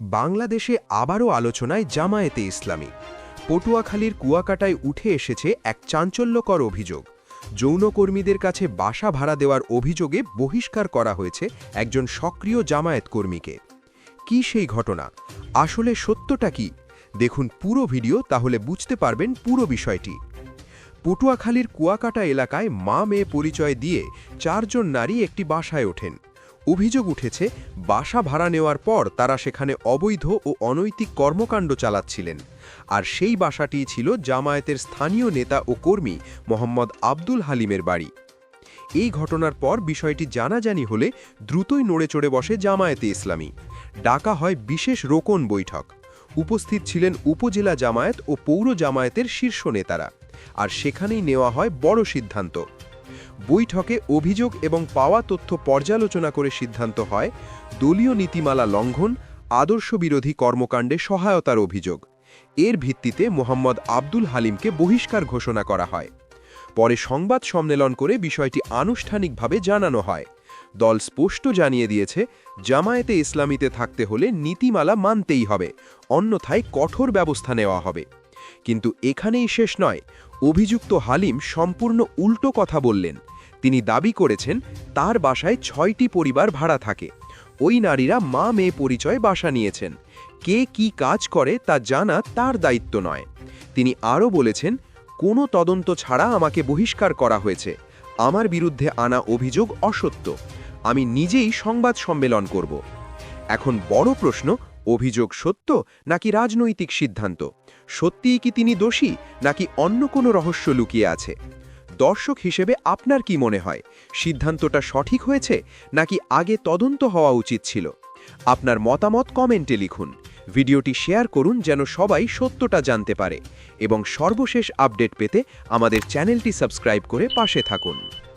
বাংলাদেশে আবারও আলোচনায় জামায়াতে ইসলামী। পটুয়াখালীর কুয়াকাটায় উঠে এসেছে এক চাঞ্চল্যকর অভিযোগ। যৌনকর্মীদের কাছে বাসা ভাড়া দেওয়ার অভিযোগে বহিষ্কার করা হয়েছে একজন সক্রিয় জামায়াত কর্মীকে। কি সেই ঘটনা? আসলে সত্যটা কি? দেখুন পুরো ভিডিও, তাহলে বুঝতে পারবেন পুরো বিষয়টি। পটুয়াখালীর কুয়াকাটা এলাকায় মা মেয়ে পরিচয় দিয়ে 4 জন নারী একটি বাসায় ওঠেন। অভিযোগ উঠেছে, বাসা ভাড়া নেওয়ার পর তারা সেখানে অবৈধ ও অনৈতিক কর্মকাণ্ড চালাচ্ছিলেন। আর সেই বাসাটি ছিল জামায়াতের স্থানীয় নেতা ও কর্মী মোহাম্মদ আব্দুল হালিমের বাড়ি। এই ঘটনার পর বিষয়টি জানাজানি হলে দ্রুতই নড়ে চড়ে বসে জামায়াতে ইসলামী। ডাকা হয় বিশেষ রোকন বৈঠক। উপস্থিত ছিলেন উপজেলা জামায়াত ও পৌর জামায়াতের শীর্ষ নেতারা। আর সেখানেই নেওয়া হয় বড় সিদ্ধান্ত। বৈঠকে অভিযোগ এবং পাওয়া তথ্য পর্যালোচনা করে সিদ্ধান্ত হয় দলীয় নীতিমালা লঙ্ঘন, আদর্শবিরোধী কর্মকাণ্ডে সহায়তার অভিযোগ। এর ভিত্তিতে মোহাম্মদ আব্দুল হালিমকে বহিষ্কার ঘোষণা করা হয়। পরে সংবাদ সম্মেলন করে বিষয়টি আনুষ্ঠানিকভাবে জানানো হয়। দল স্পষ্ট জানিয়ে দিয়েছে, জামায়াতে ইসলামীতে থাকতে হলে নীতিমালা মানতেই হবে, অন্যথায় কঠোর ব্যবস্থা নেওয়া হবে। কিন্তু এখানেই শেষ নয়। অভিযুক্ত হালিম সম্পূর্ণ উল্টো কথা বললেন। তিনি দাবি করেছেন তার বাসায় 6টি পরিবার ভাড়া থাকে। ওই নারীরা মা মেয়ে পরিচয় বাসা নিয়েছেন। কে কি কাজ করে তা জানা তার দায়িত্ব নয়। তিনি আরও বলেছেন, কোনো তদন্ত ছাড়া আমাকে বহিষ্কার করা হয়েছে। আমার বিরুদ্ধে আনা অভিযোগ অসত্য। আমি নিজেই সংবাদ সম্মেলন করব। এখন বড় প্রশ্ন, অভিযোগ সত্য নাকি রাজনৈতিক সিদ্ধান্ত? সত্যিই কি তিনি দোষী, নাকি অন্য কোনো রহস্য লুকিয়ে আছে? দর্শক হিসেবে আপনার কি মনে হয়, সিদ্ধান্তটা সঠিক হয়েছে নাকি আগে তদন্ত হওয়া উচিত ছিল? আপনার মতামত কমেন্টে লিখুন। ভিডিওটি শেয়ার করুন যেন সবাই সত্যটা জানতে পারে, এবং সর্বশেষ আপডেট পেতে আমাদের চ্যানেলটি সাবস্ক্রাইব করে পাশে থাকুন।